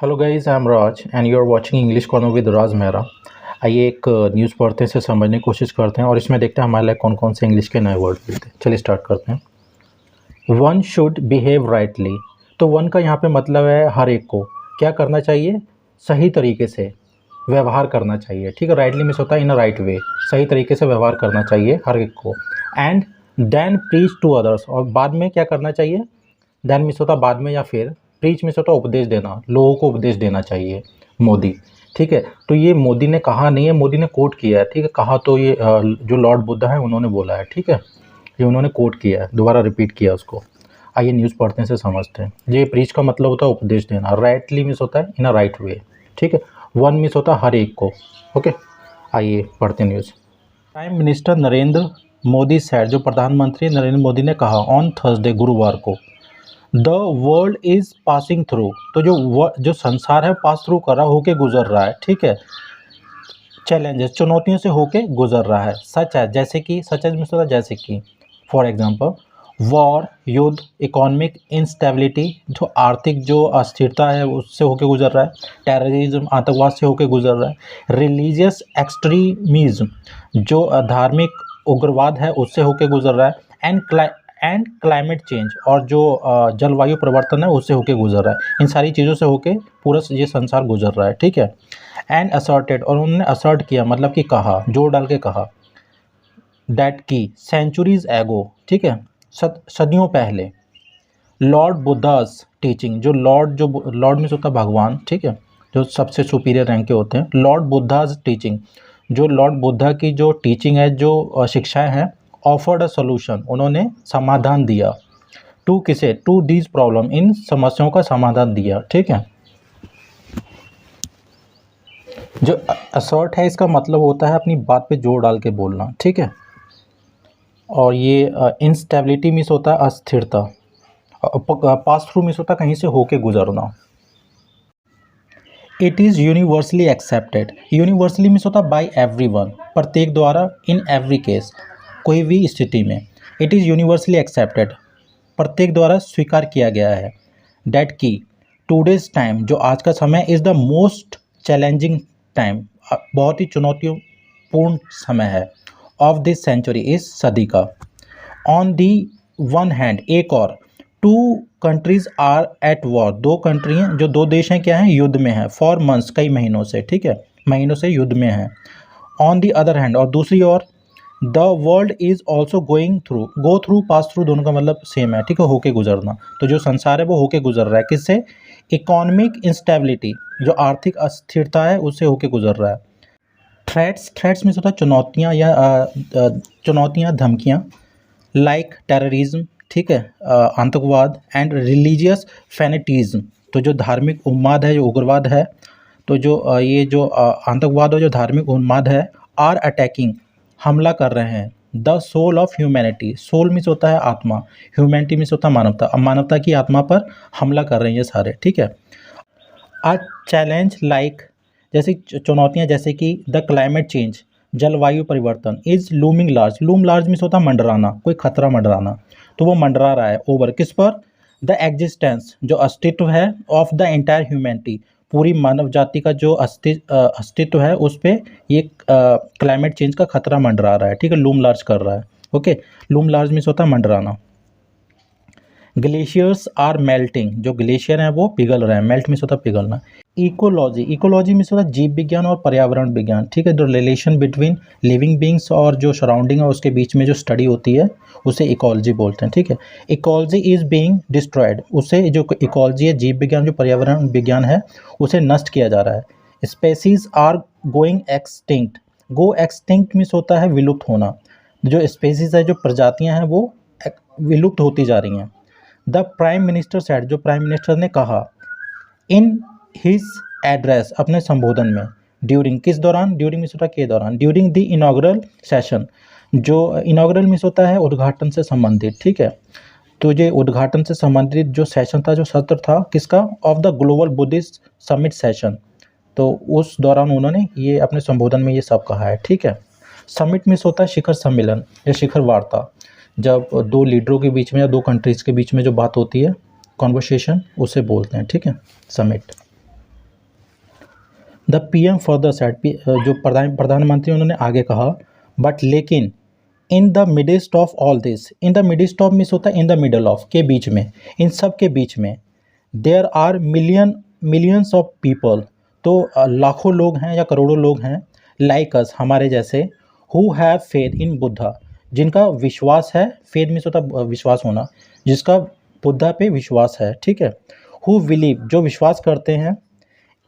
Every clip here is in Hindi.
Hello guys, I am Raj and you are watching English corner with Raj Mehra. आइए एक न्यूज़ पढ़ते हैं, इसे समझने की कोशिश करते हैं और इसमें देखते हैं हमारे लिए कौन कौन से इंग्लिश के नए वर्ड मिलते हैं। चलिए स्टार्ट करते हैं। One should behave rightly. तो वन का यहाँ पे मतलब है हर एक को क्या करना चाहिए, सही तरीके से व्यवहार करना चाहिए। ठीक है, राइटली मीन्स होता है इन अ राइट वे, सही तरीके से व्यवहार करना चाहिए हर एक को। And then preach to others, और बाद में क्या करना चाहिए, देन मीन्स होता बाद में, या फिर प्रीच मीन्स होता उपदेश देना, लोगों को उपदेश देना चाहिए मोदी। ठीक है, तो ये मोदी ने कहा नहीं है, मोदी ने कोट किया है। ठीक है, कहा तो ये जो लॉर्ड बुद्धा है उन्होंने बोला है। ठीक है, ये उन्होंने कोट किया है, दोबारा रिपीट किया उसको। आइए न्यूज़ पढ़ते हैं, से समझते हैं। ये प्रीच का मतलब होता है उपदेश देना, राइटली मीन्स होता है इन अ राइट वे। ठीक है, वन मीन्स होता है हर एक को। ओके, आइए पढ़ते हैं news. Prime minister Narendra Modi sad, जो प्रधानमंत्री नरेंद्र मोदी ने कहा ऑन थर्सडे, गुरुवार को, the world is passing through, तो जो संसार है पास थ्रू कर रहा, होके गुजर रहा है। ठीक है, चैलेंजेस, चुनौतियों से होके गुजर रहा है। सच है, जैसे कि, सच है मतलब जैसे कि, फॉर एग्जांपल वॉर, युद्ध, इकोनॉमिक इंस्टेबिलिटी, जो आर्थिक जो अस्थिरता है उससे होके गुजर रहा है। टेररिज्म, आतंकवाद से होके गुजर रहा है। रिलीजियस एक्सट्रीमिज्म, जो धार्मिक उग्रवाद है उससे होके गुजर रहा है। एंड क्लाइमेट चेंज, और जो जलवायु परिवर्तन है उससे होके गुजर रहा है। इन सारी चीज़ों से होके पूरा ये संसार गुजर रहा है। ठीक है, एंड असर्टेड, और उन्होंने असर्ट किया मतलब कि कहा, जोर डाल के कहा, दैट की सेंचुरीज एगो, ठीक है, सदियों पहले, लॉर्ड बुद्धास टीचिंग, जो लॉर्ड मीन्स होता है भगवान। ठीक है, जो सबसे सुपीरियर रैंक के होते हैं, लॉर्ड बुद्धास टीचिंग, जो लॉर्ड बुद्धा की जो टीचिंग है, जो शिक्षाएं हैं, ऑफर्ड अ सोल्यूशन, उन्होंने समाधान दिया। टू किसे, टू दीज प्रॉब्लम, इन समस्याओं का समाधान दिया। ठीक है, जो असर्ट है इसका मतलब होता है अपनी बात पे जोर डाल के बोलना। ठीक है, और ये इंस्टेबिलिटी मीन्स होता है अस्थिरता। पास थ्रू मीन्स होता है कहीं से होके गुजरना। It is universally accepted, universally means होता है बाय एवरीवन, प्रत्येक द्वारा, इन एवरी केस, कोई भी स्थिति में। इट इज़ यूनिवर्सली एक्सेप्टेड, प्रत्येक द्वारा स्वीकार किया गया है। डैट की टूडेज टाइम, जो आज का समय, is the most challenging time, बहुत ही चुनौतियों समय है, ऑफ दिस सेंचुरी, इस सदी का। ऑन दी वन हैंड, एक और, two countries are at war, दो कंट्री हैं, जो दो देश हैं क्या हैं, युद्ध में हैं, फॉर मंथ्स, कई महीनों से। ठीक है, महीनों से युद्ध में हैं। ऑन दी अदर हैंड, और दूसरी ओर, the world is also going through, go through, pass through, दोनों का मतलब सेम है। ठीक है, होके गुजरना, तो जो संसार है वो होके गुजर रहा है, किससे, इकोनॉमिक इंस्टेबिलिटी, जो आर्थिक अस्थिरता है उससे होके गुजर रहा है। थ्रेट्स में होता है चुनौतियाँ, या चुनौतियाँ, धमकियाँ, लाइक टेररिज्म, ठीक है, आतंकवाद, एंड रिलीजियस फैनेटिज्म, तो जो धार्मिक उन्माद है, जो उग्रवाद है, तो जो ये जो आतंकवाद और जो धार्मिक उन्माद है, आर अटैकिंग, हमला कर रहे हैं, the soul of humanity, soul means होता है आत्मा, ह्यूमैनिटी मीन्स होता है मानवता, अब मानवता की आत्मा पर हमला कर रहे हैं ये सारे। ठीक है, अ चैलेंज लाइक, जैसे चुनौतियाँ, जैसे कि द क्लाइमेट चेंज, जलवायु परिवर्तन, is looming large, loom large means होता है मंडराना, कोई खतरा मंडराना, तो वो मंडरा रहा है, ओवर, किस पर, द एग्जिस्टेंस, जो अस्तित्व है, ऑफ द एंटायर ह्यूमैनिटी, पूरी मानव जाति का जो अस्तित्व है उस पर ये क्लाइमेट चेंज का खतरा मंडरा रहा है। ठीक है, लूम लार्ज कर रहा है। ओके, लूम लार्ज मीन्स होता है मंडराना। ग्लेशियर्स आर मेल्टिंग, जो ग्लेशियर हैं वो पिघल रहे हैं, मेल्ट मीन्स होता है पिघलना। इकोलॉजी, इकोलॉजी मीन्स होता है जीव विज्ञान और पर्यावरण विज्ञान। ठीक है, जो रिलेशन बिटवीन लिविंग बींग्स और जो सराउंडिंग है उसके बीच में जो स्टडी होती है उसे इकोलॉजी बोलते हैं। ठीक है, इकोलॉजी इज बीइंग डिस्ट्रॉयड, उसे जो इकोलॉजी है, जीव विज्ञान, जो पर्यावरण विज्ञान है, उसे नष्ट किया जा रहा है। Species are going extinct, go extinct means होता है विलुप्त होना, जो स्पेसीज है, जो प्रजातियां हैं वो विलुप्त होती जा रही हैं। द प्राइम मिनिस्टर सेड, जो प्राइम मिनिस्टर ने कहा, इन हिज एड्रेस, अपने संबोधन में, ड्यूरिंग, किस दौरान, ड्यूरिंग मीन्स होता है के दौरान, ड्यूरिंग द इनॉग्रल सेशन, जो इनॉग्रल मीन्स होता है उद्घाटन से संबंधित। ठीक है, तो ये उद्घाटन से संबंधित जो सेशन था, जो सत्र था, किसका, of the global Buddhist summit session, तो उस दौरान उन्होंने ये अपने संबोधन में ये सब कहा है। ठीक है, समिट मीन्स होता है शिखर सम्मेलन या शिखर वार्ता, जब दो लीडरों के बीच में या दो कंट्रीज़ के बीच में जो बात होती है, कॉन्वर्सेशन, उसे बोलते हैं। ठीक है, summit. The PM further said, जो प्रधानमंत्री उन्होंने आगे कहा, बट लेकिन in the midst of all this, in the midst of means होता है इन द मिडल ऑफ, के बीच में, इन सब के बीच में, there are millions of people, तो लाखों लोग हैं या करोड़ों लोग हैं, लाइक अस, हमारे जैसे, who have faith in Buddha, जिनका विश्वास है, फेथ मीन्स होता है विश्वास होना, जिसका बुद्धा पे विश्वास है, ठीक है, हु बिलीव, जो विश्वास करते हैं,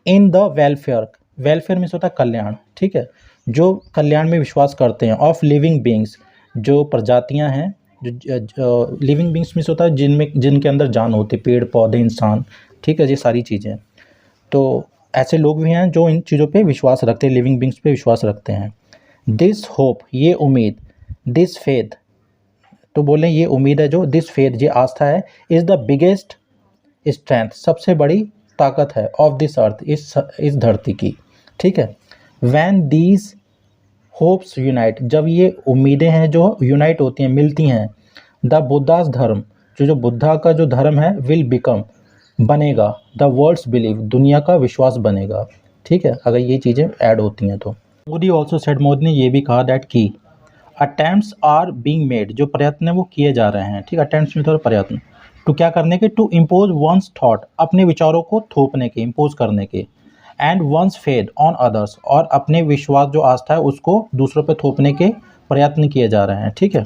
in the welfare, welfare means होता है कल्याण, ठीक है, जो कल्याण में विश्वास करते हैं, ऑफ लिविंग बींग्स, जो प्रजातियां हैं, जो लिविंग बींग्स मीन्स होता है जिनके अंदर जान होती है, पेड़ पौधे इंसान, ठीक है, ये सारी चीज़ें, तो ऐसे लोग भी हैं जो इन चीज़ों पे विश्वास रखते हैं, लिविंग बींग्स पे विश्वास रखते हैं। दिस होप, ये उम्मीद, दिस फेथ, तो बोलें ये उम्मीद है, जो दिस फेथ, ये आस्था है, इज़ द बिगेस्ट स्ट्रेंथ, सबसे बड़ी ताकत है, ऑफ दिस अर्थ, इस धरती की, ठीक है। वैन दीज होप्स यूनाइट, जब ये उम्मीदें हैं जो यूनाइट होती हैं, मिलती हैं, द बुद्धास धर्म, जो बुद्धा का जो धर्म है, विल बिकम, बनेगा, द वर्ल्ड्स बिलीव, दुनिया का विश्वास बनेगा, ठीक है, अगर ये चीज़ें ऐड होती हैं तो। मोदी ऑल्सो सेड, मोदी ने ये भी कहा दैट की अटेम्प्ट्स आर बीइंग मेड, जो प्रयत्न है वो किए जा रहे हैं, ठीक है, अटेम्प्ट्स में तो प्रयत्न, टू क्या करने के, टू इम्पोज वंस थॉट, अपने विचारों को थोपने के, इम्पोज करने के, and one's faith on others, और अपने विश्वास जो आस्था है उसको दूसरों पे थोपने के प्रयत्न किए जा रहे हैं, ठीक है,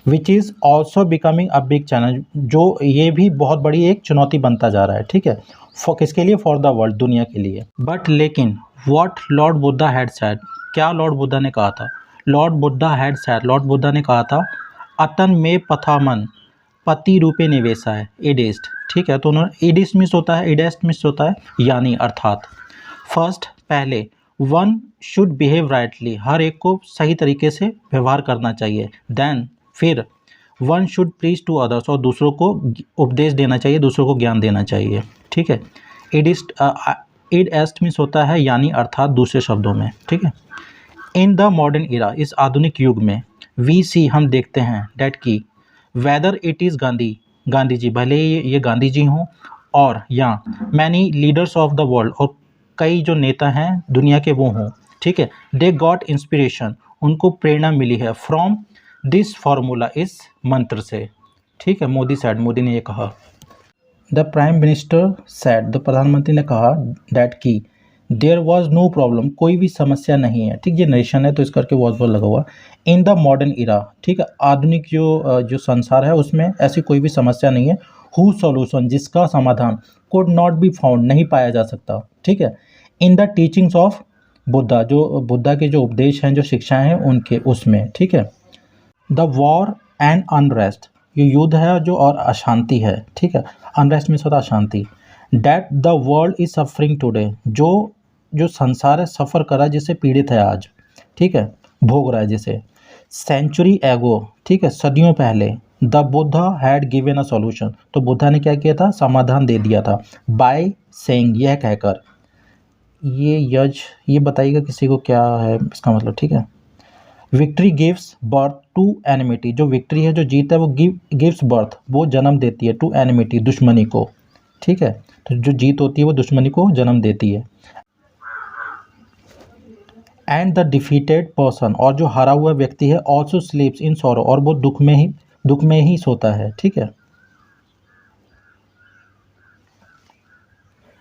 which is also becoming a big challenge, जो ये भी बहुत बड़ी एक चुनौती बनता जा रहा है, ठीक है, फॉर किसके लिए, फॉर द वर्ल्ड, दुनिया के लिए। बट लेकिन what Lord Buddha had said, क्या लॉर्ड बुद्धा ने कहा था, Lord Buddha had said, Lord Buddha ने कहा था, अतन में पथामन पति रूपे निवेशाय, इडिस्ट, ठीक है, तो उन्होंने, इडिस्ट मिस होता है, इडेस्ट मिस होता है यानी अर्थात, फर्स्ट, पहले, वन शुड बिहेव राइटली, हर एक को सही तरीके से व्यवहार करना चाहिए, देन, फिर, one should preach to others, और दूसरों को उपदेश देना चाहिए, दूसरों को ज्ञान देना चाहिए, ठीक है, इडिस्ट, इड एस्ट मीन्स होता है यानी अर्थात, दूसरे शब्दों में, ठीक है। इन द मॉडर्न इरा, इस आधुनिक युग में, वी सी, हम देखते हैं, डैट की, whether it is Gandhi, Gandhi ji, भले ये गांधी जी हों, और या many leaders of the world, और कई जो नेता हैं दुनिया के वो हों, ठीक है, दे गॉट इंस्पिरेशन, उनको प्रेरणा मिली है, फ्रॉम दिस फार्मूला, इस मंत्र से, ठीक है, मोदी सेड, मोदी ने ये कहा। The prime minister said, the प्रधानमंत्री ने कहा, दैट की, देयर वॉज नो प्रॉब्लम, कोई भी समस्या नहीं है, ठीक, ये नरेशन है तो इस करके वॉज वर्ड लगा हुआ, इन द मॉडर्न इरा, ठीक है, आधुनिक जो संसार है उसमें ऐसी कोई भी समस्या नहीं है, हु सॉल्यूशन, जिसका समाधान, कुड नॉट बी फाउंड, नहीं पाया जा सकता, ठीक है, in the teachings of Buddha, जो बुद्धा के जो उपदेश हैं, जो शिक्षाएं हैं उनके, उसमें, ठीक है। द वॉर एंड अनरेस्ट, ये युद्ध है जो और अशांति है, ठीक है, अनरेस्ट मीन्स होता है अशांति, that the world is suffering today, जो संसार है सफ़र कर रहा है, जिससे पीड़ित है आज, ठीक है, भोग रहा है जिसे, सेंचुरी एगो, ठीक है, सदियों पहले, the Buddha had given a solution, तो बुद्धा ने क्या किया था, समाधान दे दिया था, बाय सेइंग, यह कहकर, ये बताइएगा किसी को क्या है इसका मतलब, ठीक है, victory gives birth to enmity, जो विक्ट्री है, जो जीत है, वो गिव्स बर्थ, वो जन्म देती है, टू एनिमिटी, दुश्मनी को, ठीक है, तो जो जीत होती है वो दुश्मनी को जन्म देती है, एंड द डिफीटेड पर्सन, और जो हारा हुआ व्यक्ति है, ऑल्सो स्लीप्स इन सॉरो, और वो दुख में ही सोता है, ठीक है,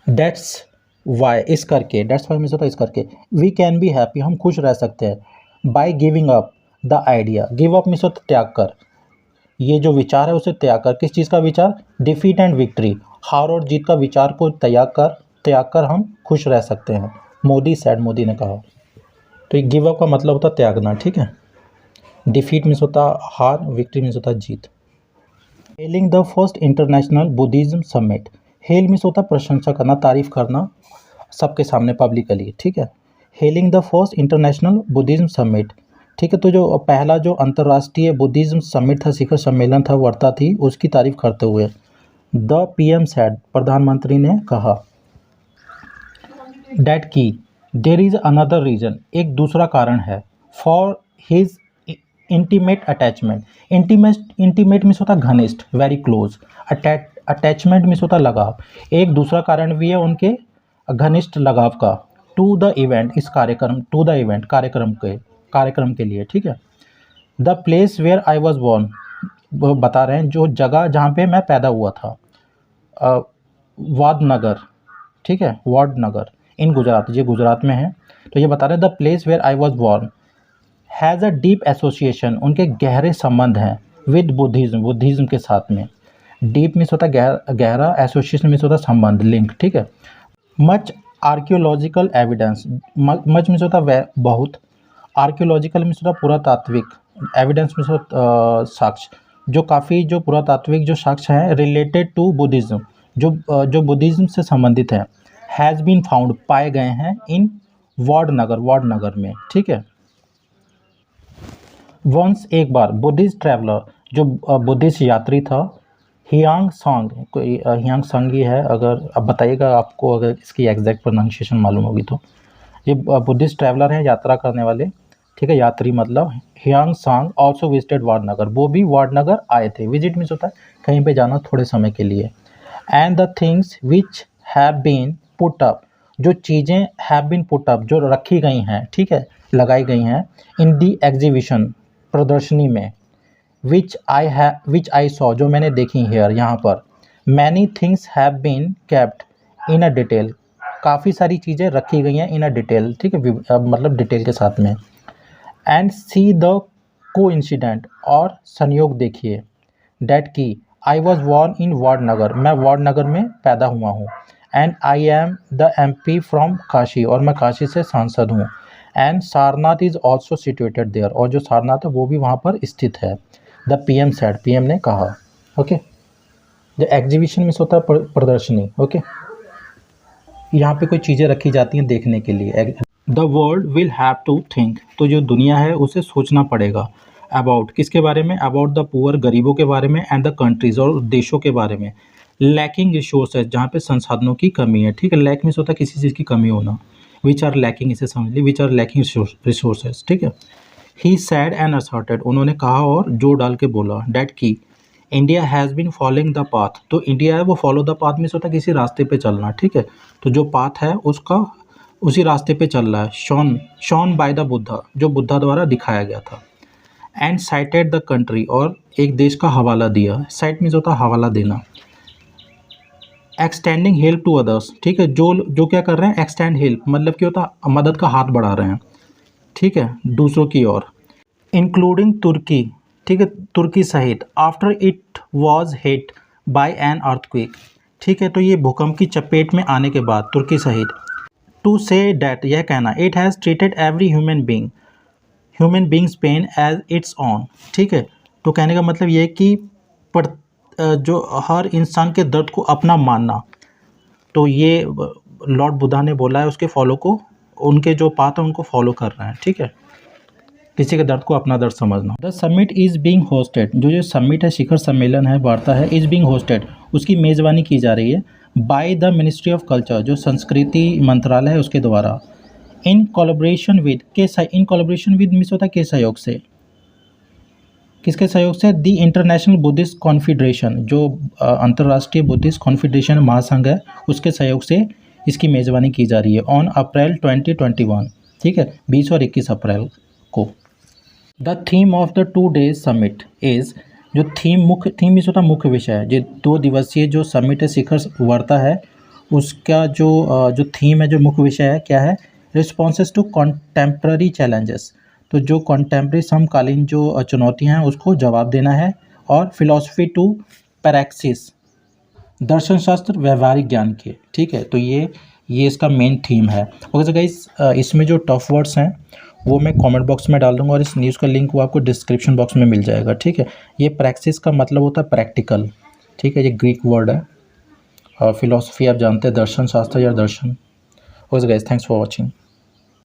दैट्स वाई, इस करके, दैट्स वाई मीन्स होता है इस करके, वी कैन बी हैप्पी, हम खुश रह सकते हैं, by giving up the idea, give up means होता है त्याग कर, ये जो विचार है उसे त्याग कर, किस चीज़ का विचार, डिफीट एंड विक्ट्री, हार और जीत का विचार को त्याग कर हम खुश रह सकते हैं, मोदी सेड, मोदी ने कहा, तो ये गिव अप का मतलब होता है त्यागना, ठीक है, डिफीट मीन्स होता है हार, विक्ट्री मीन्स होता है जीत। Hailing the first international Buddhism summit, hail means होता है प्रशंसा करना, तारीफ करना सबके सामने पब्लिकली, ठीक है, hailing the first international Buddhism summit, ठीक है, तो जो पहला जो अंतर्राष्ट्रीय बुद्धिज्म समिट था, शिखर सम्मेलन था, वार्ता थी, उसकी तारीफ करते हुए, द पीएम सेड, प्रधानमंत्री ने कहा, डैट की, देयर इज़ अनदर रीज़न, एक दूसरा कारण है, for his intimate attachment, intimate means होता है घनिष्ठ, वेरी क्लोज, अटैचमेंट मीन्स होता है लगाव, एक दूसरा कारण भी है उनके घनिष्ठ लगाव का, टू द इवेंट, इस कार्यक्रम, टू द इवेंट कार्यक्रम के लिए, ठीक है। The place where I was born, वो बता रहे हैं जो जगह जहाँ पे मैं पैदा हुआ था, वादनगर, ठीक है, वाडनगर इन गुजरात, ये गुजरात में है। तो ये बता रहे हैं the place where I was born has a deep association, उनके गहरे संबंध हैं विद बुद्धिज़्म, बुद्धिज़्म के साथ में। डीप मीन्स होता है गहरा, एसोसिएशन मीन्स होता है संबंध, लिंक, ठीक है। Much archaeological evidence, much means होता है बहुत, आर्कियोलॉजिकल मीन्स होता है पुरातात्विक, एविडेंस मीन्स होता साक्ष्य, जो काफ़ी जो पुरातात्विक जो साक्ष्य हैं रिलेटेड टू बुद्धिज़्म, जो बुद्धिज़्म से संबंधित हैं, हैज़ बीन फाउंड, पाए गए हैं इन वाडनगर में, ठीक है। वंस, एक बार, बुद्धिस्ट ट्रैवलर, जो बुद्धिस्ट यात्री था, हियांग सांग, कोई हियांग सांग ही है, अगर अब बताइएगा आपको अगर इसकी एग्जैक्ट प्रोनाउंसिएशन मालूम होगी तो। ये बुद्धिस्ट ट्रैवलर हैं, यात्रा करने वाले, ठीक है, यात्री मतलब। हियांग सांग ऑल्सो विजिटेड वाडनगर, वो भी वाडनगर आए थे। विजिट मीन्स होता है कहीं पे जाना थोड़े समय के लिए। And the things which have been put up, जो चीज़ें हैव बीन पुट अप, जो रखी गई हैं, ठीक है, लगाई गई हैं, इन दी एग्जीबिशन, प्रदर्शनी में, विच आई सॉ, जो मैंने देखी हेयर, यहाँ पर। Many things have been kept in a detail, काफ़ी सारी चीज़ें रखी गई हैं इन अ डिटेल, ठीक है, मतलब डिटेल के साथ में। एंड सी द को इंसिडेंट, और संयोग देखिए, डैट की आई वॉज बॉर्न इन वाडनगर, मैं वाडनगर में पैदा हुआ हूँ। And I am the MP from Kashi, और मैं काशी से सांसद हूँ। And Sarnath is also situated there, और जो सारनाथ है वो भी वहाँ पर स्थित है। द PM सेड, PM ने कहा, ओके। द एग्जीबिशन में होता है प्रदर्शनी, ओके, यहाँ पे कोई चीज़ें रखी जाती हैं देखने के लिए। The world will have to think, तो जो दुनिया है उसे सोचना पड़ेगा। अबाउट, किसके बारे में, अबाउट द पुअर, गरीबों के बारे में, एंड द कंट्रीज़, और देशों के बारे में। लैकिंग रिसोर्सेज, जहाँ पे संसाधनों की कमी है, ठीक है, लैक मीन्स होता है किसी चीज़ की कमी होना। विच आर लैकिंग, इसे समझ ली, विच आर लैकिंग रिसोर्सेज, ठीक है। ही सैड एंड असर्टेड, उन्होंने कहा और जोर डाल के बोला, डैट की India has been following the path, तो इंडिया है वो फॉलो द पाथ मीन्स होता है किसी रास्ते पे चलना, ठीक है। तो जो पाथ है उसका उसी रास्ते पे चल रहा है। शॉन बाय द बुद्धा, जो बुद्धा द्वारा दिखाया गया था। एंड साइटेड द कंट्री, और एक देश का हवाला दिया। साइट मीन्स होता है हवाला देना। एक्सटेंडिंग हेल्प टू अदर्स, ठीक है, जो क्या कर रहे हैं, एक्सटेंड हेल्प मतलब क्या होता है, मदद का हाथ बढ़ा रहे हैं, ठीक है, दूसरों की ओर। इंक्लूडिंग तुर्की, ठीक है, तुर्की सहित। After it was hit by an earthquake, ठीक है, तो ये भूकंप की चपेट में आने के बाद तुर्की सहित। टू से डैट, यह कहना, it has treated every human beings pain as its own, ठीक है। तो कहने का मतलब ये है कि जो हर इंसान के दर्द को अपना मानना, तो ये लॉर्ड बुद्धा ने बोला है उसके फॉलो को, उनके जो पाथ है उनको फॉलो कर रहे हैं, ठीक है, किसी के दर्द को अपना दर्द समझना। The summit is being hosted, जो समिट है, शिखर सम्मेलन है, वार्ता है, इज़ बीइंग होस्टेड, उसकी मेज़बानी की जा रही है by the ministry of culture, जो संस्कृति मंत्रालय है उसके द्वारा। In collaboration with, in collaboration with means होता है के सहयोग से, किसके सहयोग से, द इंटरनेशनल बुद्धिस्ट कॉन्फेडरेशन, जो अंतर्राष्ट्रीय बुद्धिस्ट कॉन्फेडरेशन महासंघ है उसके सहयोग से इसकी मेज़बानी की जा रही है। ऑन अप्रैल 2021, ठीक है, 20 और 21 अप्रैल को। The theme of the 2 days summit is, जो मुख्य थीम इस होता मुख्य विषय है, जो 2 दिवसीय जो समिट है, शिखर वार्ता है, उसका जो थीम है, जो मुख्य विषय है, क्या है, रिस्पॉन्सेस टू कॉन्टेम्प्ररी चैलेंजेस, तो जो कॉन्टेम्प्ररी समकालीन जो चुनौतियां हैं उसको जवाब देना है। और फिलॉसफी टू पैरेक्सिस, दर्शन शास्त्र व्यवहारिक ज्ञान के, ठीक है, तो ये इसका मेन थीम है। ओके सो गाइस, इसमें जो टफ वर्ड्स हैं वो मैं कमेंट बॉक्स में डाल दूंगा, और इस न्यूज़ का लिंक वो आपको डिस्क्रिप्शन बॉक्स में मिल जाएगा, ठीक है। ये प्रैक्सिस का मतलब होता है प्रैक्टिकल, ठीक है, ये ग्रीक वर्ड है। और फिलॉसफी आप जानते हैं, दर्शन शास्त्र या दर्शन। Okay guys, thanks for watching.